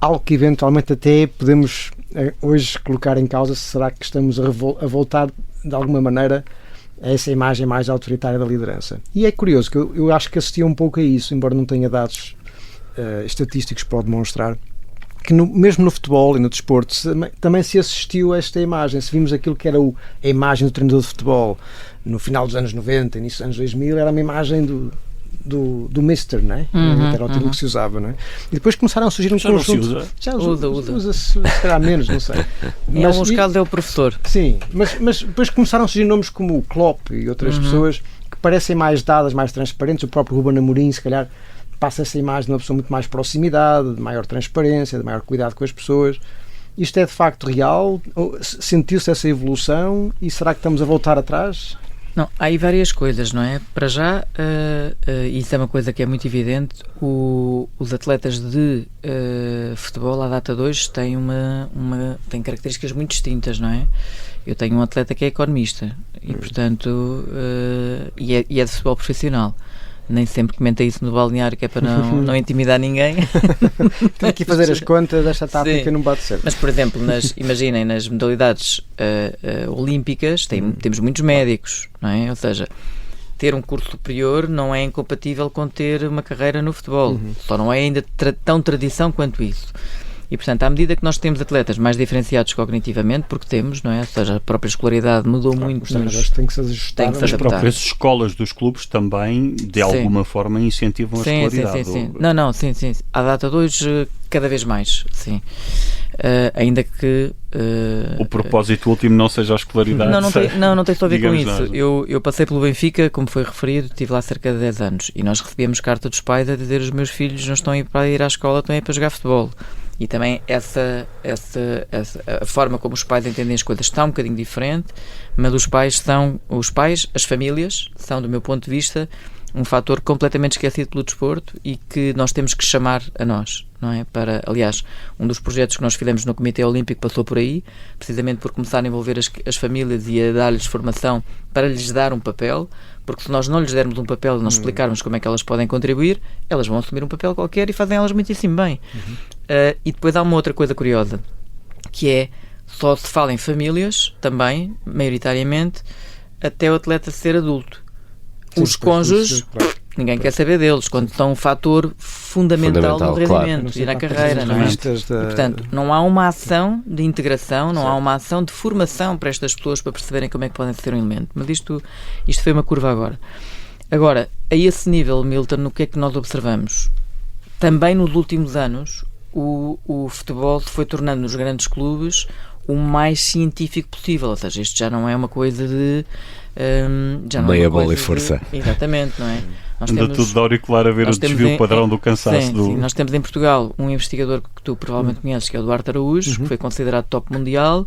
algo que eventualmente até podemos hoje colocar em causa se será que estamos a voltar de alguma maneira a essa imagem mais autoritária da liderança. E é curioso que eu acho que assistia um pouco a isso, embora não tenha dados estatísticos para demonstrar, que mesmo no futebol e no desporto também se assistiu a esta imagem. Se vimos aquilo que era a imagem do treinador de futebol no final dos anos 90, início dos anos 2000, era uma imagem do Mister, não é? Era o termo que se usava, não é? E depois começaram a surgir um conjunto... Usa-se, se calhar menos, não sei. Em alguns casos é o professor. Sim, mas depois começaram a surgir nomes como o Klopp e outras pessoas que parecem mais dadas, mais transparentes. O próprio Ruben Amorim, se calhar, passa essa imagem de uma pessoa muito mais proximidade, de maior transparência, de maior cuidado com as pessoas. Isto é de facto real? Sentiu-se essa evolução e será que estamos a voltar atrás? Não, há aí várias coisas, não é? Para já, isso é uma coisa que é muito evidente, os atletas de futebol à data de hoje têm têm características muito distintas, não é? Eu tenho um atleta que é economista e, portanto, e é de futebol profissional. Nem sempre comenta isso no balneário, que é para não intimidar ninguém. Tem que fazer as contas, esta tática não bate certo. Mas, por exemplo, imaginem, nas modalidades olímpicas temos muitos médicos, não é? Ou seja, ter um curso superior não é incompatível com ter uma carreira no futebol. Só não é ainda tão tradição quanto isso. E, portanto, à medida que nós temos atletas mais diferenciados cognitivamente, porque temos, não é? Ou seja, a própria escolaridade mudou muito. Os treinadores têm que se ajustar. As próprias escolas dos clubes também, de alguma forma, incentivam a escolaridade. Sim. Não, sim. À data de hoje, cada vez mais, sim. Ainda que... o propósito último não seja a escolaridade. Não tem só a ver com isso. Nada. Eu passei pelo Benfica, como foi referido, estive lá cerca de 10 anos e nós recebíamos carta dos pais a dizer: os meus filhos não estão a ir para ir à escola, estão a ir para jogar futebol. E também a forma como os pais entendem as coisas está um bocadinho diferente, mas as famílias são, do meu ponto de vista, um fator completamente esquecido pelo desporto e que nós temos que chamar a nós, não é? Aliás, um dos projetos que nós fizemos no Comitê Olímpico passou por aí, precisamente por começar a envolver as famílias e a dar-lhes formação para lhes dar um papel, porque se nós não lhes dermos um papel e não explicarmos como é que elas podem contribuir, elas vão assumir um papel qualquer e fazem elas muitíssimo bem. E depois há uma outra coisa curiosa, que é, só se fala em famílias, também, maioritariamente, até o atleta ser adulto. Os cônjuges, ninguém quer saber deles, quando são um fator fundamental no rendimento e na carreira, não é? E, portanto, não há uma ação de integração, não há uma ação de formação para estas pessoas para perceberem como é que podem ser um elemento. Mas isto foi uma curva agora. Agora, a esse nível, Milton, o que é que nós observamos? Também nos últimos anos, o futebol se foi tornando nos grandes clubes o mais científico possível, ou seja, isto já não é uma coisa de... meia bola e força. Exatamente, não é? Anda tudo de auricular a ver o desvio padrão do cansaço. Sim, nós temos em Portugal um investigador que tu provavelmente conheces, que é o Duarte Araújo, que foi considerado top mundial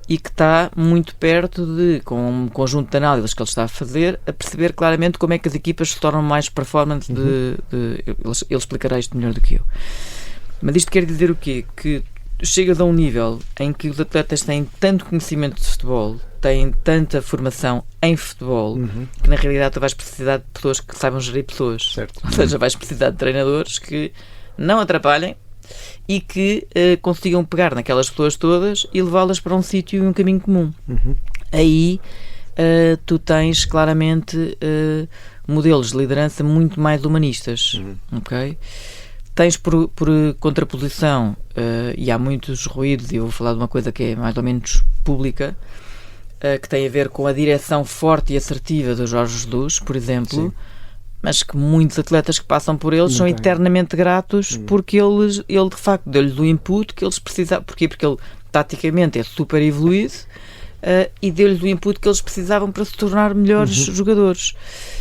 e que está muito perto de, com um conjunto de análises que ele está a fazer, a perceber claramente como é que as equipas se tornam mais performance. Ele explicará isto melhor do que eu. Mas isto quer dizer o quê? Que chegas a um nível em que os atletas têm tanto conhecimento de futebol, têm tanta formação em futebol, que na realidade tu vais precisar de pessoas que saibam gerir pessoas. Certo. Ou seja, vais precisar de treinadores que não atrapalhem e que consigam pegar naquelas pessoas todas e levá-las para um sítio e um caminho comum. Aí tu tens claramente modelos de liderança muito mais humanistas. Ok? Tens por contraposição, e há muitos ruídos, e eu vou falar de uma coisa que é mais ou menos pública, que tem a ver com a direção forte e assertiva do Jorge Jesus, por exemplo. Sim. Mas que muitos atletas que passam por eles são eternamente gratos porque ele de facto deu-lhes o input que eles precisavam. Porquê? Porque ele taticamente é super evoluído e deu-lhes o input que eles precisavam para se tornar melhores jogadores.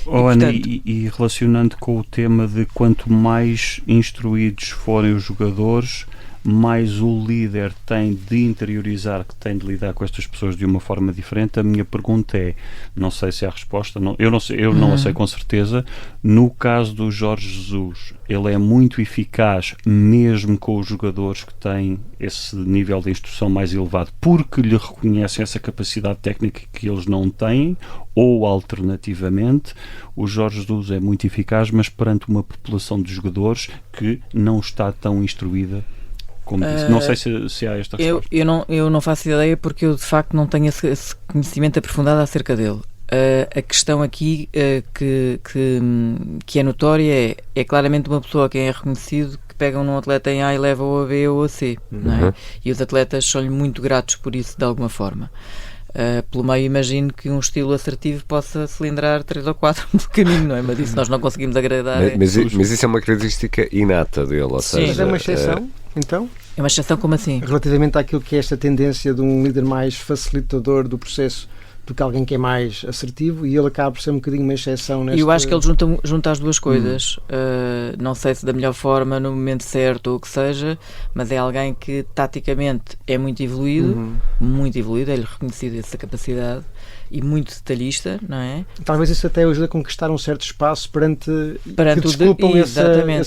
Ana, e relacionando com o tema de quanto mais instruídos forem os jogadores, mais o líder tem de interiorizar que tem de lidar com estas pessoas de uma forma diferente. A minha pergunta é, não sei se há resposta, eu não a sei com certeza. No caso do Jorge Jesus, ele é muito eficaz mesmo com os jogadores que têm esse nível de instrução mais elevado, porque lhe reconhecem essa capacidade técnica que eles não têm, ou alternativamente o Jorge Jesus é muito eficaz, mas perante uma população de jogadores que não está tão instruída como disse. Não sei se há esta resposta. Eu não faço ideia porque eu de facto não tenho esse conhecimento aprofundado acerca dele. A questão aqui que é notória é claramente uma pessoa quem é reconhecido que pegam num atleta em A e levam a B ou a C, não é? E os atletas são-lhe muito gratos por isso de alguma forma. Pelo meio imagino que um estilo assertivo possa cilindrar 3 ou 4 no caminho, não é? Mas isso nós não conseguimos agradar. Mas isso é uma característica inata dele, ou seja... Mas é uma exceção, então? É uma exceção como assim? Relativamente àquilo que é esta tendência de um líder mais facilitador do processo do que alguém que é mais assertivo, e ele acaba por ser um bocadinho uma exceção nesta... Eu acho que ele junta as duas coisas. Não sei se da melhor forma, no momento certo ou o que seja, mas é alguém que taticamente é muito evoluído, é-lhe reconhecido essa capacidade, e muito detalhista, não é? Talvez isso até ajude a conquistar um certo espaço perante que desculpam esse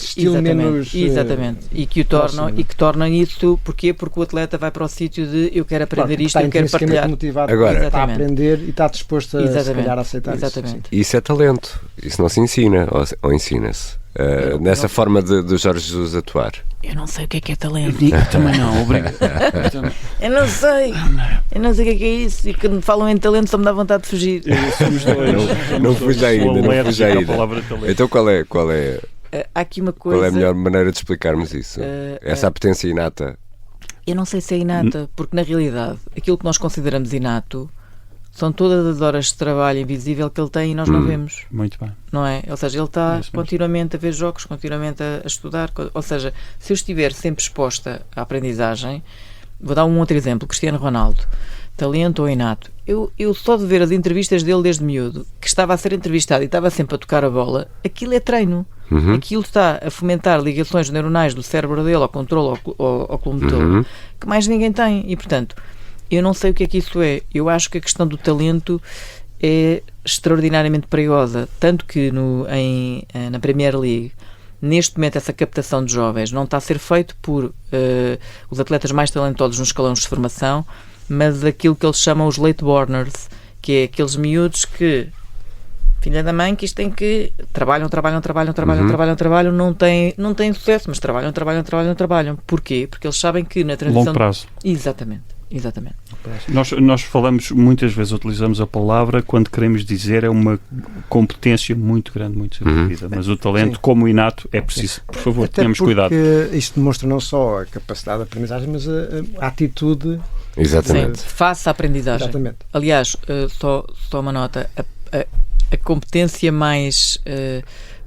estilo menos... Exatamente. E que o tornam, e que tornam isso, porquê? Porque o atleta vai para o sítio de eu quero aprender isto, eu quero partilhar. Motivado, agora, está a aprender e está disposto a se calhar a aceitar isso é talento, isso não se ensina, ou ensina-se nessa forma de Jorge Jesus atuar. Eu não sei o que é talento. Também não, obrigado. eu não sei o que é isso. E quando me falam em talento só me dá vontade de fugir. Não fuja ainda. Então qual é há aqui uma coisa... Qual é a melhor maneira de explicarmos isso? Essa apetência inata? Eu não sei se é inata, porque na realidade aquilo que nós consideramos inato são todas as horas de trabalho invisível que ele tem e nós não vemos. Muito bem. Não é? Ou seja, ele está continuamente a ver jogos, continuamente a estudar. Ou seja, se eu estiver sempre exposta à aprendizagem, vou dar um outro exemplo, Cristiano Ronaldo, talento ou inato. Eu só de ver as entrevistas dele desde miúdo, que estava a ser entrevistado e estava sempre a tocar a bola, aquilo é treino. Aquilo está a fomentar ligações neuronais do cérebro dele ao controle, ao motor, que mais ninguém tem. E, portanto, eu não sei o que é que isso é. Eu acho que a questão do talento é extraordinariamente perigosa. Tanto que na Premier League, neste momento, essa captação de jovens não está a ser feito por os atletas mais talentosos nos escalões de formação, mas aquilo que eles chamam os late borners, que é aqueles miúdos que, filha da mãe, que isto tem que trabalham, não têm sucesso, mas trabalham. Porquê? Porque eles sabem que na transição... Longo prazo. Exatamente. Nós falamos, muitas vezes utilizamos a palavra quando queremos dizer é uma competência muito grande, muito desenvolvida, mas o talento, como inato, é preciso. Por favor, tenhamos cuidado. Porque isto demonstra não só a capacidade de aprendizagem, mas a atitude. Exatamente. Sim, face à aprendizagem. Exatamente. Aliás, só uma nota, a competência mais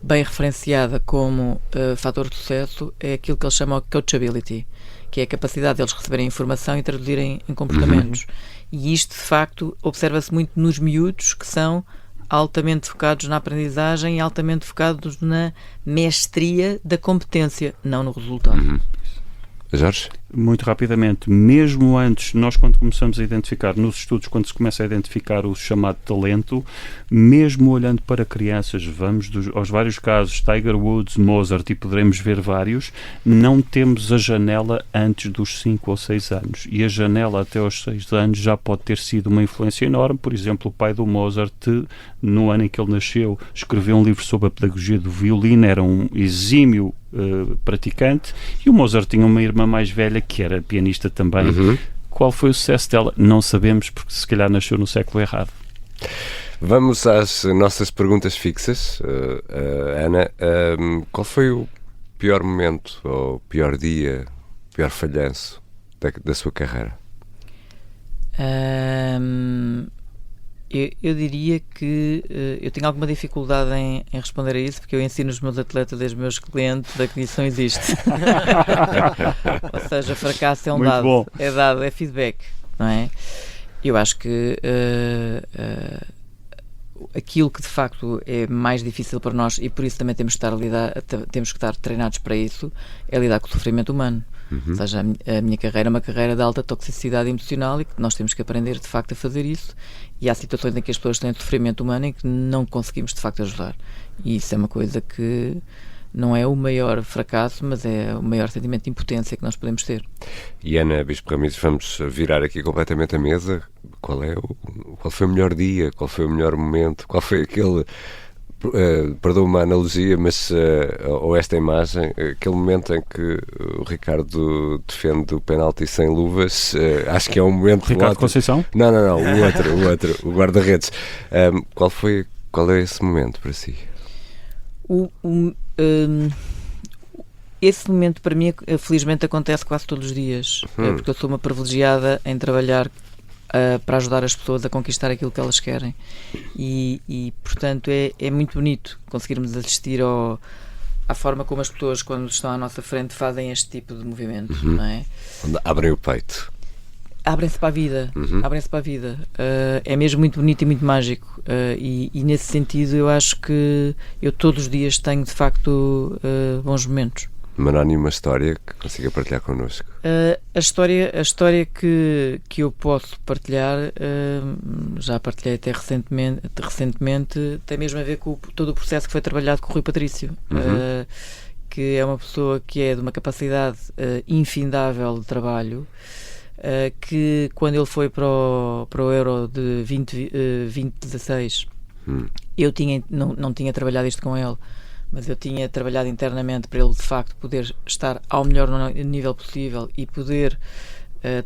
bem referenciada como fator de sucesso é aquilo que eles chamam de coachability, que é a capacidade deles receberem informação e traduzirem em comportamentos. E isto, de facto, observa-se muito nos miúdos, que são altamente focados na aprendizagem e altamente focados na mestria da competência, não no resultado. Jorge? Muito rapidamente, mesmo antes, nós quando começamos a identificar, nos estudos, quando se começa a identificar o chamado talento, mesmo olhando para crianças, vamos aos vários casos, Tiger Woods, Mozart, e poderemos ver vários, não temos a janela antes dos 5 ou 6 anos. E a janela até aos 6 anos já pode ter sido uma influência enorme. Por exemplo, o pai do Mozart, no ano em que ele nasceu, escreveu um livro sobre a pedagogia do violino, era um exímio praticante, e o Mozart tinha uma irmã mais velha que era pianista também. Qual foi o sucesso dela? Não sabemos, porque se calhar nasceu no século errado. Vamos às nossas perguntas fixas. Ana, qual foi o pior momento, ou pior dia, pior falhanço da sua carreira? Eu diria que eu tenho alguma dificuldade em responder a isso, porque eu ensino os meus atletas, os meus clientes, a que isso não existe. Ou seja, fracasso é um dado. Bom. É dado, é feedback, não é? Eu acho que aquilo que de facto é mais difícil para nós, e por isso também temos que estar treinados para isso, é lidar com o sofrimento humano. Ou seja, a minha carreira é uma carreira de alta toxicidade emocional, e que nós temos que aprender de facto a fazer isso, e há situações em que as pessoas têm sofrimento humano em que não conseguimos de facto ajudar, e isso é uma coisa que não é o maior fracasso, mas é o maior sentimento de impotência que nós podemos ter. E Ana Bispo Ramires, vamos virar aqui completamente a mesa. Qual foi o melhor dia? Qual foi o melhor momento? Qual foi aquele... perdoa uma analogia, mas ou esta imagem, aquele momento em que o Ricardo defende o penalti sem luvas, acho que é um momento... Ricardo Conceição? Não, o outro, o guarda-redes. Qual é esse momento para si? Esse momento para mim, felizmente, acontece quase todos os dias, porque eu sou uma privilegiada em trabalhar para ajudar as pessoas a conquistar aquilo que elas querem, e portanto é muito bonito conseguirmos assistir à forma como as pessoas, quando estão à nossa frente, fazem este tipo de movimento, não é? Onde abrem o peito, abrem-se para a vida, é mesmo muito bonito e muito mágico, e nesse sentido eu acho que eu todos os dias tenho de facto bons momentos. Manuel, uma história que consiga partilhar connosco? A história que eu posso partilhar, já partilhei até recentemente, tem mesmo a ver com todo o processo que foi trabalhado com o Rui Patrício, que é uma pessoa que é de uma capacidade infindável de trabalho, que quando ele foi para o Euro de 2016, eu não tinha trabalhado isto com ele, mas eu tinha trabalhado internamente para ele de facto poder estar ao melhor nível possível e poder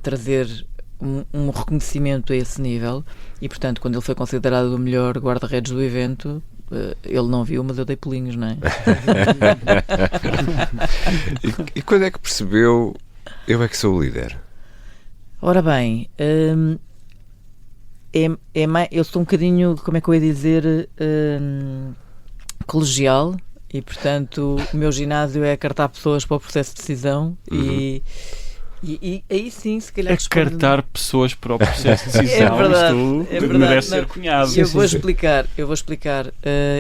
trazer um reconhecimento a esse nível, e portanto quando ele foi considerado o melhor guarda-redes do evento, ele não viu, mas eu dei pulinhos, não é? E quando é que percebeu, eu é que sou o líder? Ora bem, eu sou um bocadinho, como é que eu ia dizer, colegial, e portanto o meu ginásio é acartar pessoas para o processo de decisão. E aí sim, se calhar... Acartar pessoas para o processo de decisão. Isto merece ser cunhado. Eu vou explicar.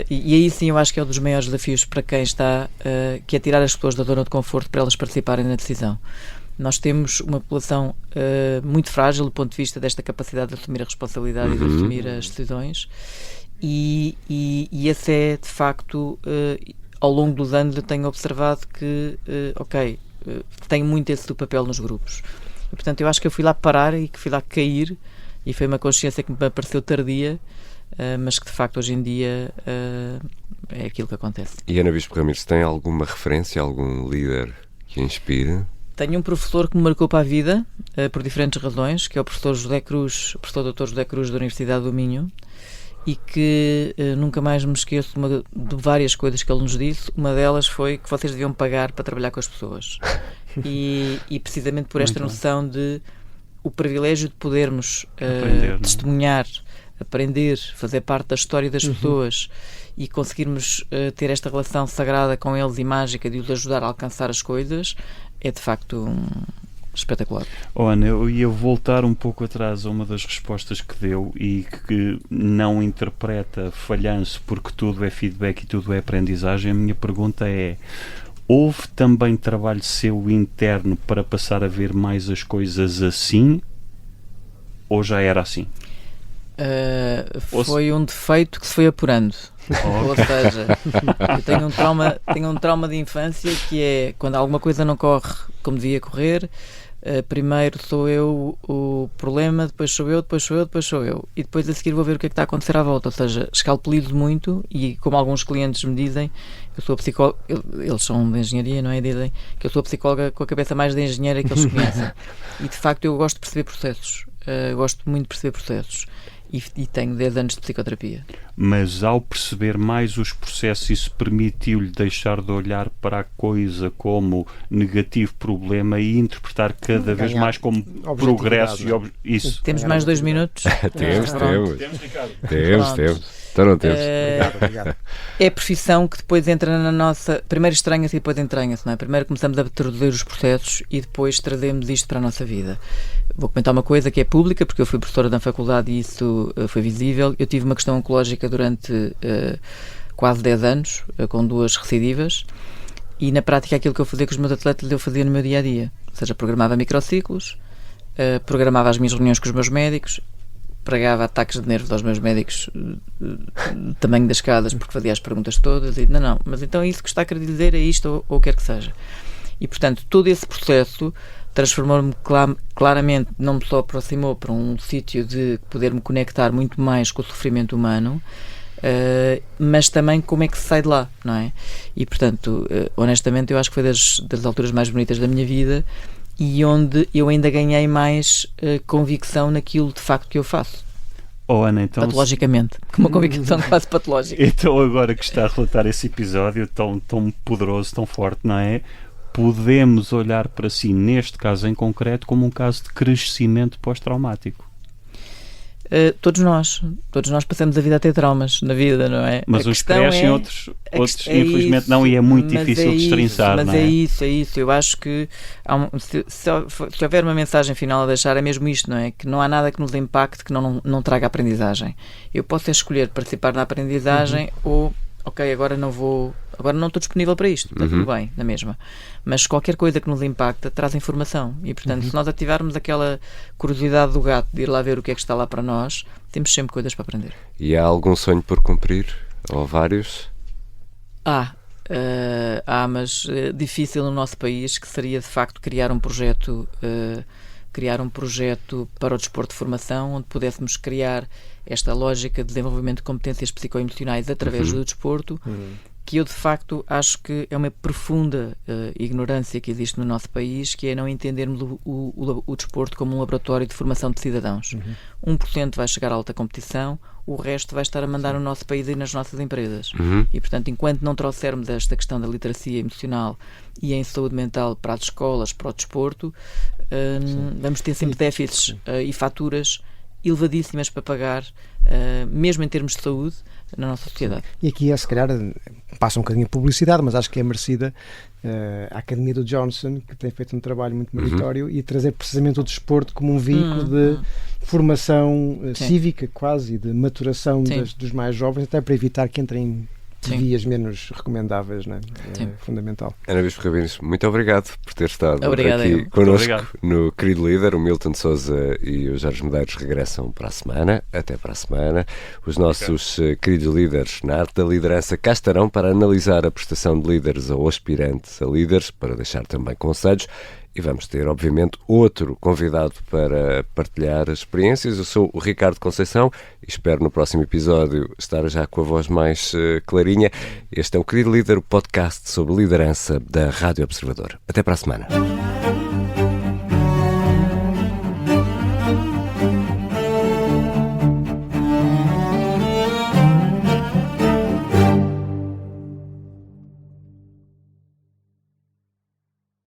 E aí sim eu acho que é um dos maiores desafios para quem está, que é tirar as pessoas da zona de conforto para elas participarem na decisão. Nós temos uma população muito frágil do ponto de vista desta capacidade de assumir a responsabilidade e de assumir as decisões, e esse é, de facto, ao longo dos anos eu tenho observado que, tem muito esse do papel nos grupos. E, portanto, eu acho que eu fui lá parar e que fui lá cair, e foi uma consciência que me pareceu tardia, mas que de facto hoje em dia é aquilo que acontece. E Ana Bispo Ramires, tem alguma referência, algum líder que inspire? Tenho um professor que me marcou para a vida, por diferentes razões, que é o professor José Cruz, o professor Dr. José Cruz da Universidade do Minho, e que nunca mais me esqueço de várias coisas que ele nos disse. Uma delas foi que vocês deviam pagar para trabalhar com as pessoas. E precisamente por esta noção de o privilégio de podermos testemunhar, aprender, fazer parte da história das pessoas e conseguirmos ter esta relação sagrada com eles e mágica de os ajudar a alcançar as coisas, é de facto espetacular. Ana, eu ia voltar um pouco atrás a uma das respostas que deu e que não interpreta falhanço porque tudo é feedback e tudo é aprendizagem. A minha pergunta é: houve também trabalho seu interno para passar a ver mais as coisas assim, ou já era assim? Foi um defeito que se foi apurando. Ou seja, eu tenho um trauma de infância, que é quando alguma coisa não corre como devia correr, primeiro sou eu o problema, depois sou eu, e depois a seguir vou ver o que é que está a acontecer à volta. Ou seja, escalpelizo muito, e como alguns clientes me dizem, eu sou a psicóloga, eles são de engenharia, não é? Dizem que eu sou a psicóloga com a cabeça mais de engenheira que eles conhecem. E de facto eu gosto de perceber processos, gosto muito de perceber processos. E tenho 10 anos de psicoterapia. Mas ao perceber mais os processos, isso permitiu-lhe deixar de olhar para a coisa como negativo problema e interpretar cada vez mais como progresso e isso. Temos mais 2 minutos? Temos, Ricardo. Temos. Então não temos. Obrigado. É a profissão que depois entra na nossa... Primeiro estranha-se e depois entranha-se, não é? Primeiro começamos a traduzir os processos e depois trazemos isto para a nossa vida. Vou comentar uma coisa que é pública, porque eu fui professora na faculdade e isso foi visível. Eu tive uma questão oncológica durante quase 10 anos, com 2 recidivas, e na prática aquilo que eu fazia com os meus atletas eu fazia no meu dia-a-dia. Ou seja, programava microciclos, programava as minhas reuniões com os meus médicos, pregava ataques de nervos aos meus médicos do tamanho das escadas, porque fazia as perguntas todas e não, mas então é isso que está a querer dizer, é isto ou quer que seja. E portanto todo esse processo transformou-me claramente, não me só aproximou para um sítio de poder-me conectar muito mais com o sofrimento humano, mas também como é que se sai de lá, não é? E portanto, honestamente eu acho que foi das alturas mais bonitas da minha vida, e onde eu ainda ganhei mais convicção naquilo de facto que eu faço. Ana, então, patologicamente, com uma convicção de quase patológica. Então agora que está a relatar esse episódio tão poderoso, tão forte, não é? Podemos olhar para si, neste caso em concreto, como um caso de crescimento pós-traumático. Todos nós passamos a vida a ter traumas na vida, não é? Mas uns crescem, outros infelizmente não, e é muito difícil de destrinçar, mas não é? É isso. Eu acho que se houver uma mensagem final a deixar, é mesmo isto, não é? Que não há nada que nos impacte que não traga aprendizagem. Eu posso escolher participar na aprendizagem ou, agora não estou disponível para isto, está tudo bem, na mesma. Mas qualquer coisa que nos impacta traz informação, e portanto se nós ativarmos aquela curiosidade do gato de ir lá ver o que é que está lá para nós, temos sempre coisas para aprender. E há algum sonho por cumprir? Ou vários? Mas difícil no nosso país, que seria de facto criar um projeto para o desporto de formação, onde pudéssemos criar esta lógica de desenvolvimento de competências psicoemocionais através do desporto, que eu de facto acho que é uma profunda ignorância que existe no nosso país, que é não entendermos o desporto como um laboratório de formação de cidadãos. 1% vai chegar à alta competição, o resto vai estar a mandar no nosso país e nas nossas empresas. E, portanto, enquanto não trouxermos esta questão da literacia emocional e em saúde mental para as escolas, para o desporto, vamos ter sempre déficits e faturas elevadíssimas para pagar, mesmo em termos de saúde, na nossa sociedade. E aqui se calhar, passa um bocadinho a publicidade, mas acho que é merecida a Academia do Johnson, que tem feito um trabalho muito meritório, e trazer precisamente o desporto como um veículo de formação cívica, quase, de maturação dos mais jovens, até para evitar que entrem vias menos recomendáveis, não é? É fundamental. Ana Bispo Ramires, muito obrigado por ter estado Obrigado, aqui connosco no Querido Líder. O Milton Sousa e o Jorge Medeiros regressam para a semana. Até para a semana. Os nossos queridos líderes na arte da liderança cá estarão para analisar a prestação de líderes ou aspirantes a líderes, para deixar também conselhos. E vamos ter, obviamente, outro convidado para partilhar as experiências. Eu sou o Ricardo Conceição e espero no próximo episódio estar já com a voz mais clarinha. Este é o Querido Líder, o podcast sobre liderança da Rádio Observador. Até para a semana.